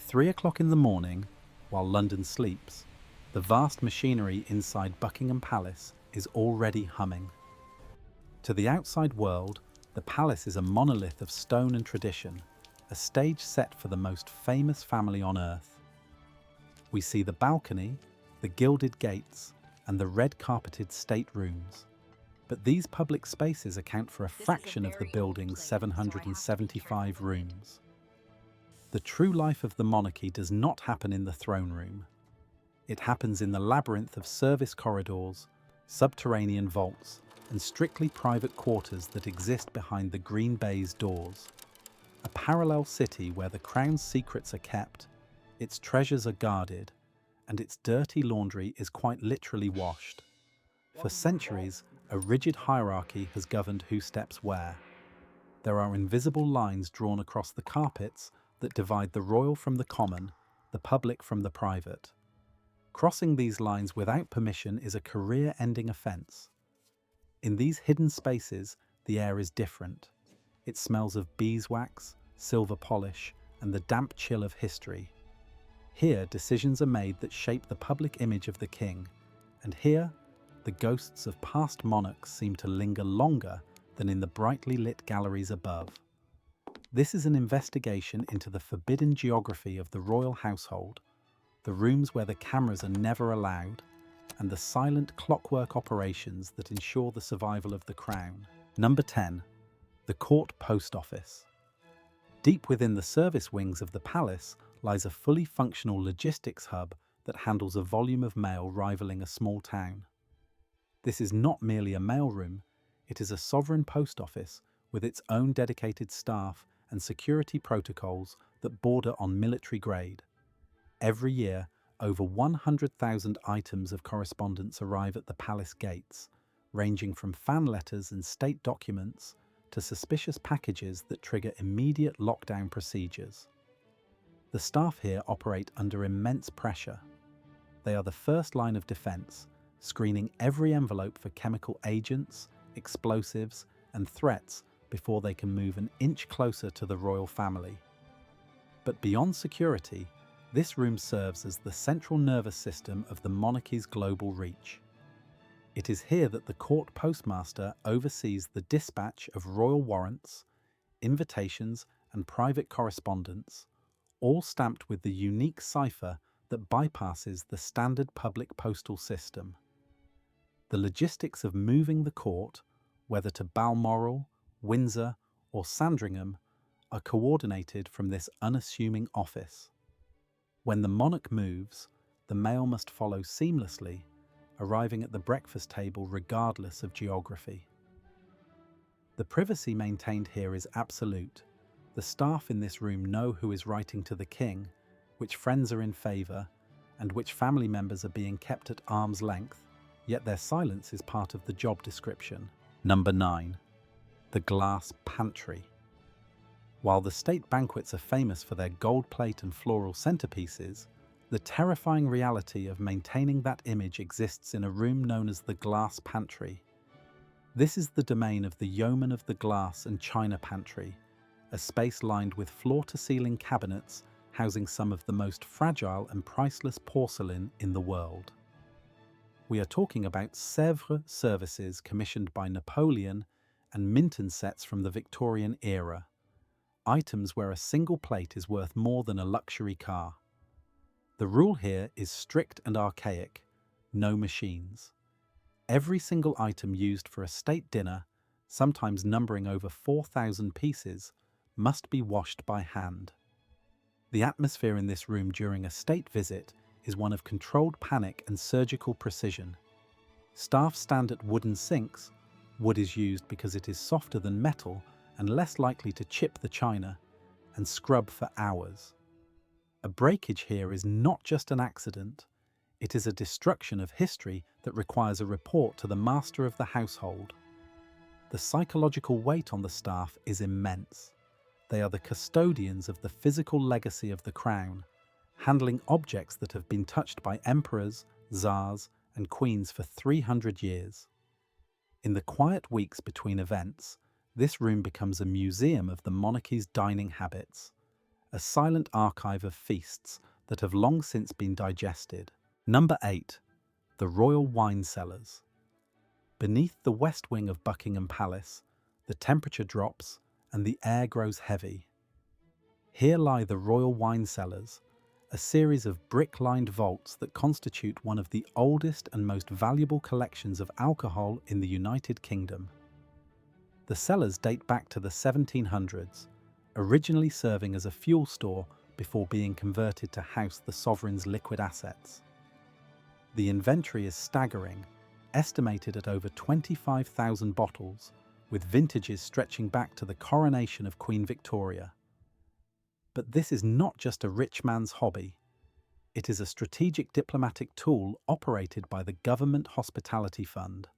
At 3 o'clock in the morning, while London sleeps, the vast machinery inside Buckingham Palace is already humming. To the outside world, the palace is a monolith of stone and tradition, a stage set for the most famous family on earth. We see the balcony, the gilded gates, and the red-carpeted state rooms. But these public spaces account for a fraction of the building's 775 rooms. The true life of the monarchy does not happen in the throne room. It happens in the labyrinth of service corridors, subterranean vaults, and strictly private quarters that exist behind the green baize doors. A parallel city where the crown's secrets are kept, its treasures are guarded, and its dirty laundry is quite literally washed. For centuries, a rigid hierarchy has governed who steps where. There are invisible lines drawn across the carpets that divide the royal from the common, the public from the private. Crossing these lines without permission is a career-ending offence. In these hidden spaces, the air is different. It smells of beeswax, silver polish, and the damp chill of history. Here, decisions are made that shape the public image of the king, and here, the ghosts of past monarchs seem to linger longer than in the brightly lit galleries above. This is an investigation into the forbidden geography of the royal household, the rooms where the cameras are never allowed, and the silent clockwork operations that ensure the survival of the crown. Number 10. The Court Post Office. Deep within the service wings of the palace lies a fully functional logistics hub that handles a volume of mail rivaling a small town. This is not merely a mailroom, it is a sovereign post office with its own dedicated staff and security protocols that border on military grade. Every year, over 100,000 items of correspondence arrive at the palace gates, ranging from fan letters and state documents to suspicious packages that trigger immediate lockdown procedures. The staff here operate under immense pressure. They are the first line of defense, screening every envelope for chemical agents, explosives, and threats before they can move an inch closer to the royal family. But beyond security, this room serves as the central nervous system of the monarchy's global reach. It is here that the court postmaster oversees the dispatch of royal warrants, invitations, and private correspondence, all stamped with the unique cipher that bypasses the standard public postal system. The logistics of moving the court, whether to Balmoral, Windsor, or Sandringham, are coordinated from this unassuming office. When the monarch moves, the mail must follow seamlessly, arriving at the breakfast table regardless of geography. The privacy maintained here is absolute. The staff in this room know who is writing to the king, which friends are in favour, and which family members are being kept at arm's length, yet their silence is part of the job description. Number 9. The Glass Pantry. While the state banquets are famous for their gold plate and floral centerpieces, the terrifying reality of maintaining that image exists in a room known as the Glass Pantry. This is the domain of the Yeoman of the Glass and China Pantry, a space lined with floor-to-ceiling cabinets housing some of the most fragile and priceless porcelain in the world. We are talking about Sèvres services commissioned by Napoleon and Minton sets from the Victorian era, items where a single plate is worth more than a luxury car. The rule here is strict and archaic: no machines. Every single item used for a state dinner, sometimes numbering over 4,000 pieces, must be washed by hand. The atmosphere in this room during a state visit is one of controlled panic and surgical precision. Staff stand at wooden sinks. Wood is used because it is softer than metal and less likely to chip the china, and scrub for hours. A breakage here is not just an accident, it is a destruction of history that requires a report to the master of the household. The psychological weight on the staff is immense. They are the custodians of the physical legacy of the crown, handling objects that have been touched by emperors, tsars, and queens for 300 years. In the quiet weeks between events, this room becomes a museum of the monarchy's dining habits, a silent archive of feasts that have long since been digested. Number 8. The Royal Wine Cellars. Beneath the west wing of Buckingham Palace, the temperature drops and the air grows heavy. Here lie the Royal Wine Cellars, a series of brick-lined vaults that constitute one of the oldest and most valuable collections of alcohol in the United Kingdom. The cellars date back to the 1700s, originally serving as a fuel store before being converted to house the sovereign's liquid assets. The inventory is staggering, estimated at over 25,000 bottles, with vintages stretching back to the coronation of Queen Victoria. But this is not just a rich man's hobby. It is a strategic diplomatic tool operated by the Government Hospitality Fund.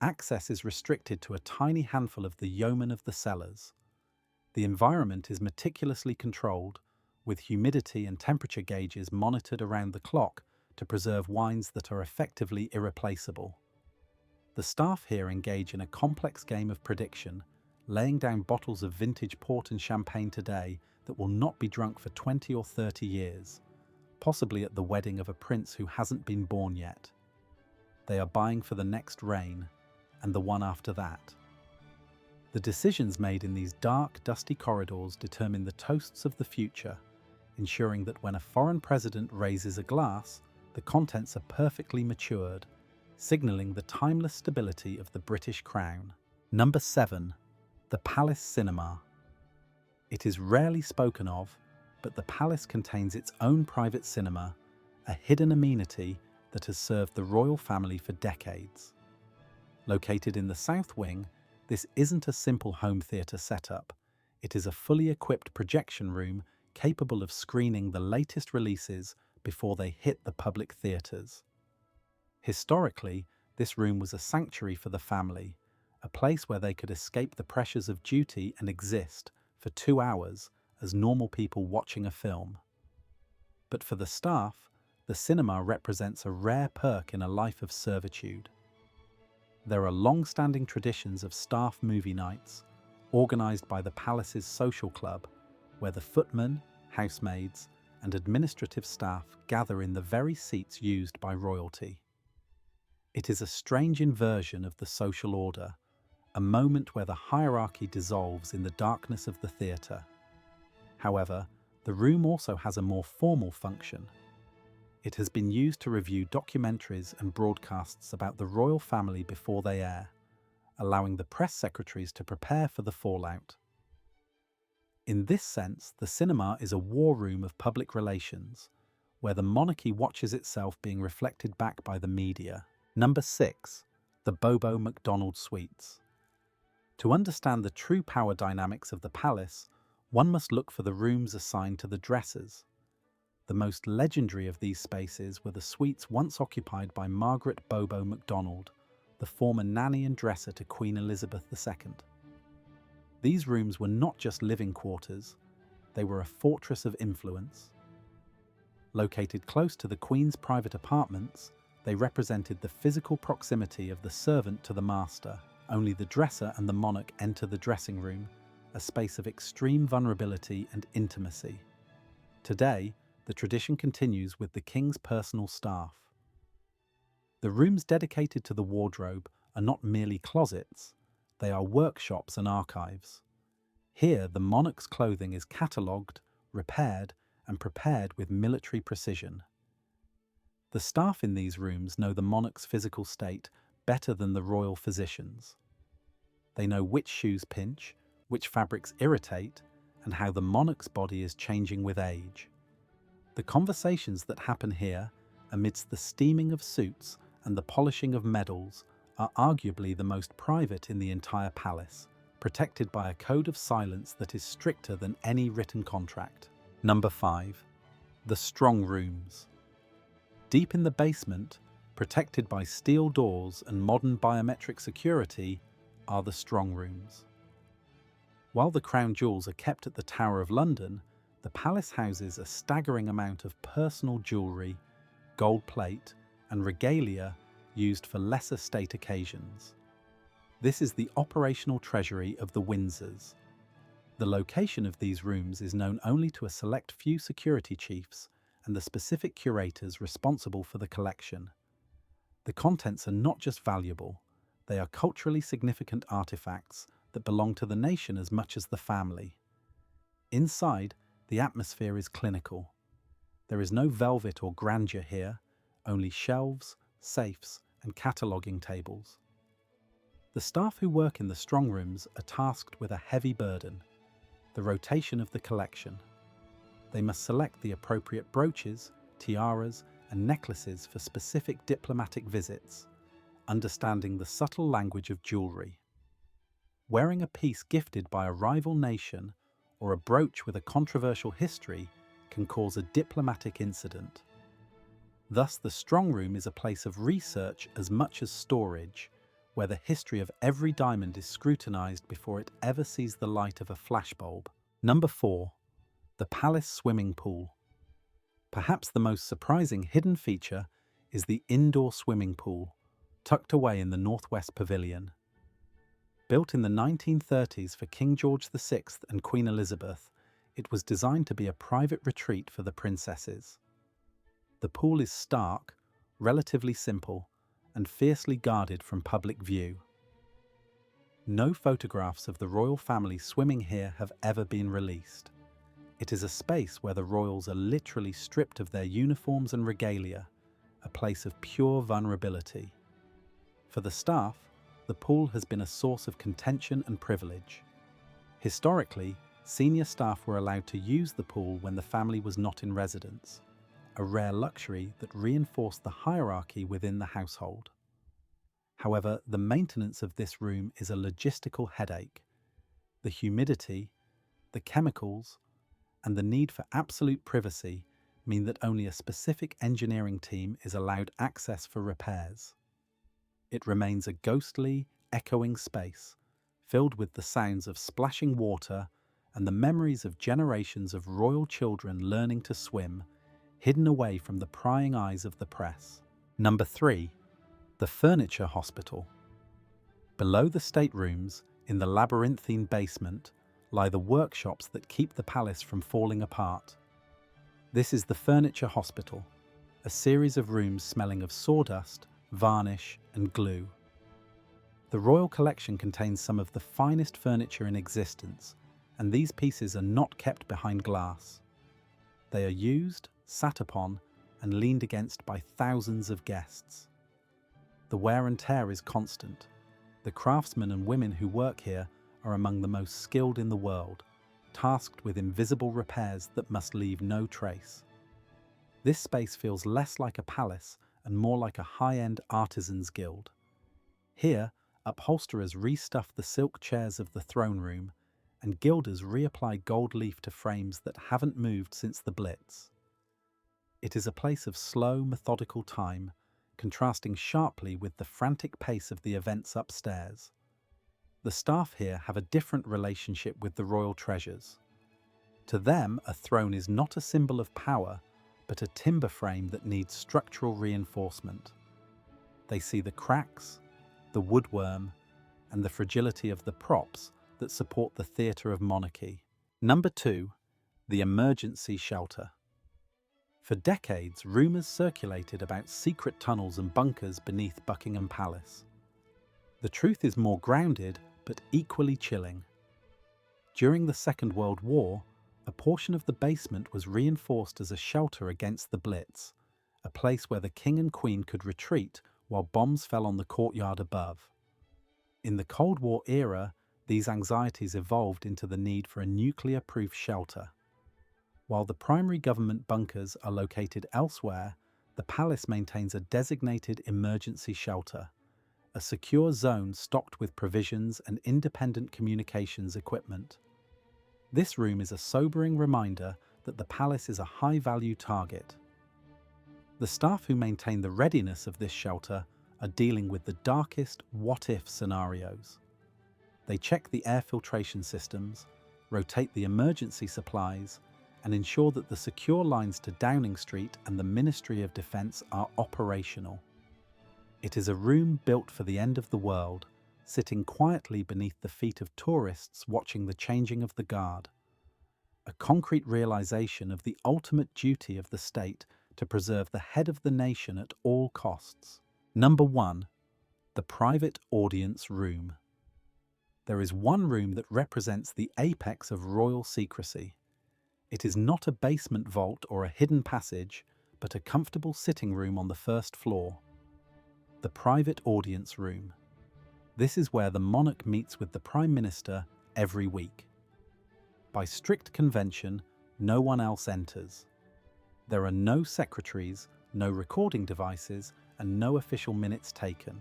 Access is restricted to a tiny handful of the yeomen of the cellars. The environment is meticulously controlled, with humidity and temperature gauges monitored around the clock to preserve wines that are effectively irreplaceable. The staff here engage in a complex game of prediction, laying down bottles of vintage port and champagne today that will not be drunk for 20 or 30 years, possibly at the wedding of a prince who hasn't been born yet. They are buying for the next reign, and the one after that. The decisions made in these dark, dusty corridors determine the toasts of the future, ensuring that when a foreign president raises a glass, the contents are perfectly matured, signalling the timeless stability of the British crown. Number 7. The Palace Cinema. It is rarely spoken of, but the palace contains its own private cinema, a hidden amenity that has served the royal family for decades. Located in the south wing, this isn't a simple home theatre setup. It is a fully equipped projection room capable of screening the latest releases before they hit the public theatres. Historically, this room was a sanctuary for the family, a place where they could escape the pressures of duty and exist for 2 hours as normal people watching a film. But for the staff, the cinema represents a rare perk in a life of servitude. There are long-standing traditions of staff movie nights, organised by the palace's social club, where the footmen, housemaids, and administrative staff gather in the very seats used by royalty. It is a strange inversion of the social order, a moment where the hierarchy dissolves in the darkness of the theatre. However, the room also has a more formal function. It has been used to review documentaries and broadcasts about the royal family before they air, allowing the press secretaries to prepare for the fallout. In this sense, the cinema is a war room of public relations, where the monarchy watches itself being reflected back by the media. Number 6. The Bobo MacDonald Suites. To understand the true power dynamics of the palace, one must look for the rooms assigned to the dressers. The most legendary of these spaces were the suites once occupied by Margaret Bobo MacDonald, the former nanny and dresser to Queen Elizabeth II. These rooms were not just living quarters, they were a fortress of influence. Located close to the Queen's private apartments, they represented the physical proximity of the servant to the master. Only the dresser and the monarch enter the dressing room, a space of extreme vulnerability and intimacy. Today, the tradition continues with the King's personal staff. The rooms dedicated to the wardrobe are not merely closets, they are workshops and archives. Here, the monarch's clothing is catalogued, repaired, and prepared with military precision. The staff in these rooms know the monarch's physical state better than the royal physicians. They know which shoes pinch, which fabrics irritate, and how the monarch's body is changing with age. The conversations that happen here, amidst the steaming of suits and the polishing of medals, are arguably the most private in the entire palace, protected by a code of silence that is stricter than any written contract. Number 5. The Strong Rooms. Deep in the basement, protected by steel doors and modern biometric security, are the Strong Rooms. While the crown jewels are kept at the Tower of London, the palace houses a staggering amount of personal jewellery, gold plate, and regalia used for lesser state occasions. This is the operational treasury of the Windsors. The location of these rooms is known only to a select few security chiefs and the specific curators responsible for the collection. The contents are not just valuable, they are culturally significant artifacts that belong to the nation as much as the family. Inside, the atmosphere is clinical. There is no velvet or grandeur here, only shelves, safes, and cataloguing tables. The staff who work in the strong rooms are tasked with a heavy burden, the rotation of the collection. They must select the appropriate brooches, tiaras, and necklaces for specific diplomatic visits, understanding the subtle language of jewellery. Wearing a piece gifted by a rival nation or a brooch with a controversial history can cause a diplomatic incident. Thus, the strong room is a place of research as much as storage, where the history of every diamond is scrutinised before it ever sees the light of a flashbulb. Number 4. The Palace Swimming Pool. Perhaps the most surprising hidden feature is the indoor swimming pool, tucked away in the Northwest Pavilion. Built in the 1930s for King George VI and Queen Elizabeth, it was designed to be a private retreat for the princesses. The pool is stark, relatively simple, and fiercely guarded from public view. No photographs of the royal family swimming here have ever been released. It is a space where the royals are literally stripped of their uniforms and regalia, a place of pure vulnerability. For the staff, the pool has been a source of contention and privilege. Historically, senior staff were allowed to use the pool when the family was not in residence, a rare luxury that reinforced the hierarchy within the household. However, the maintenance of this room is a logistical headache. The humidity, the chemicals, and the need for absolute privacy mean that only a specific engineering team is allowed access for repairs. It remains a ghostly, echoing space, filled with the sounds of splashing water and the memories of generations of royal children learning to swim, hidden away from the prying eyes of the press. Number 3. The Furniture Hospital. Below the staterooms, in the labyrinthine basement, lie the workshops that keep the palace from falling apart. This is the Furniture Hospital, a series of rooms smelling of sawdust, varnish, and glue. The royal collection contains some of the finest furniture in existence, and these pieces are not kept behind glass. They are used, sat upon, and leaned against by thousands of guests. The wear and tear is constant. The craftsmen and women who work here are among the most skilled in the world, tasked with invisible repairs that must leave no trace. This space feels less like a palace and more like a high-end artisans' guild. Here, upholsterers restuff the silk chairs of the throne room, and gilders reapply gold leaf to frames that haven't moved since the Blitz. It is a place of slow, methodical time, contrasting sharply with the frantic pace of the events upstairs. The staff here have a different relationship with the royal treasures. To them, a throne is not a symbol of power, but a timber frame that needs structural reinforcement. They see the cracks, the woodworm, and the fragility of the props that support the theatre of monarchy. Number 2. The Emergency Shelter. For decades, rumours circulated about secret tunnels and bunkers beneath Buckingham Palace. The truth is more grounded, but equally chilling. During the Second World War, a portion of the basement was reinforced as a shelter against the Blitz, a place where the King and Queen could retreat while bombs fell on the courtyard above. In the Cold War era, these anxieties evolved into the need for a nuclear-proof shelter. While the primary government bunkers are located elsewhere, the palace maintains a designated emergency shelter, a secure zone stocked with provisions and independent communications equipment. This room is a sobering reminder that the palace is a high-value target. The staff who maintain the readiness of this shelter are dealing with the darkest what-if scenarios. They check the air filtration systems, rotate the emergency supplies, and ensure that the secure lines to Downing Street and the Ministry of Defence are operational. It is a room built for the end of the world, sitting quietly beneath the feet of tourists watching the changing of the guard. A concrete realization of the ultimate duty of the state to preserve the head of the nation at all costs. Number 1. The private audience room. There is one room that represents the apex of royal secrecy. It is not a basement vault or a hidden passage, but a comfortable sitting room on the first floor. The private audience room. This is where the monarch meets with the Prime Minister every week. By strict convention, no one else enters. There are no secretaries, no recording devices, and no official minutes taken.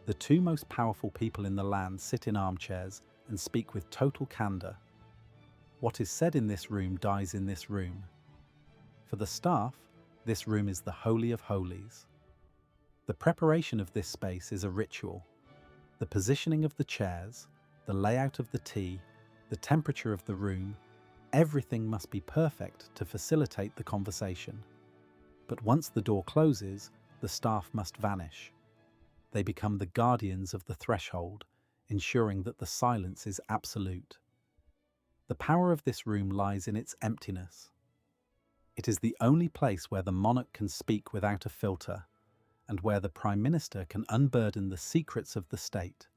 The two most powerful people in the land sit in armchairs and speak with total candor. What is said in this room dies in this room. For the staff, this room is the Holy of Holies. The preparation of this space is a ritual. The positioning of the chairs, the layout of the tea, the temperature of the room, everything must be perfect to facilitate the conversation. But once the door closes, the staff must vanish. They become the guardians of the threshold, ensuring that the silence is absolute. The power of this room lies in its emptiness. It is the only place where the monarch can speak without a filter, and where the Prime Minister can unburden the secrets of the state.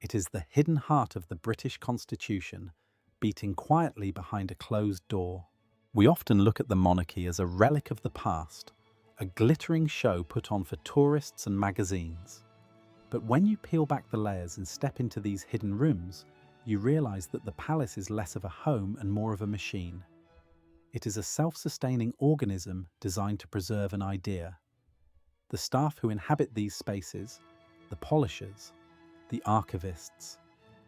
It is the hidden heart of the British Constitution, beating quietly behind a closed door. We often look at the monarchy as a relic of the past, a glittering show put on for tourists and magazines. But when you peel back the layers and step into these hidden rooms, you realize that the palace is less of a home and more of a machine. It is a self-sustaining organism designed to preserve an idea. The staff who inhabit these spaces, the polishers, the archivists,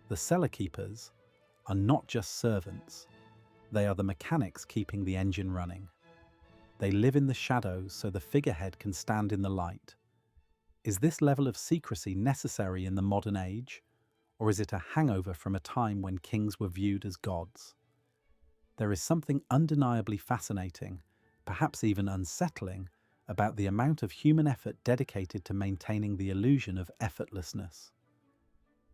the cellar keepers, are not just servants. They are the mechanics keeping the engine running. They live in the shadows so the figurehead can stand in the light. Is this level of secrecy necessary in the modern age, or is it a hangover from a time when kings were viewed as gods? There is something undeniably fascinating, perhaps even unsettling, about the amount of human effort dedicated to maintaining the illusion of effortlessness.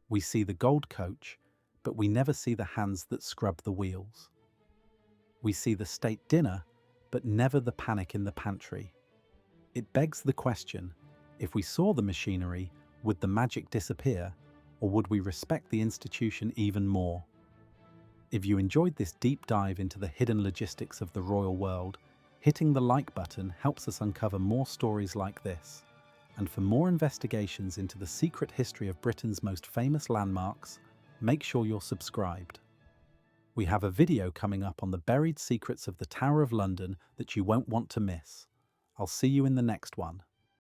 We see the gold coach, but we never see the hands that scrub the wheels. We see the state dinner, but never the panic in the pantry. It begs the question, if we saw the machinery, would the magic disappear, or would we respect the institution even more? If you enjoyed this deep dive into the hidden logistics of the royal world, hitting the like button helps us uncover more stories like this. And for more investigations into the secret history of Britain's most famous landmarks, make sure you're subscribed. We have a video coming up on the buried secrets of the Tower of London that you won't want to miss. I'll see you in the next one.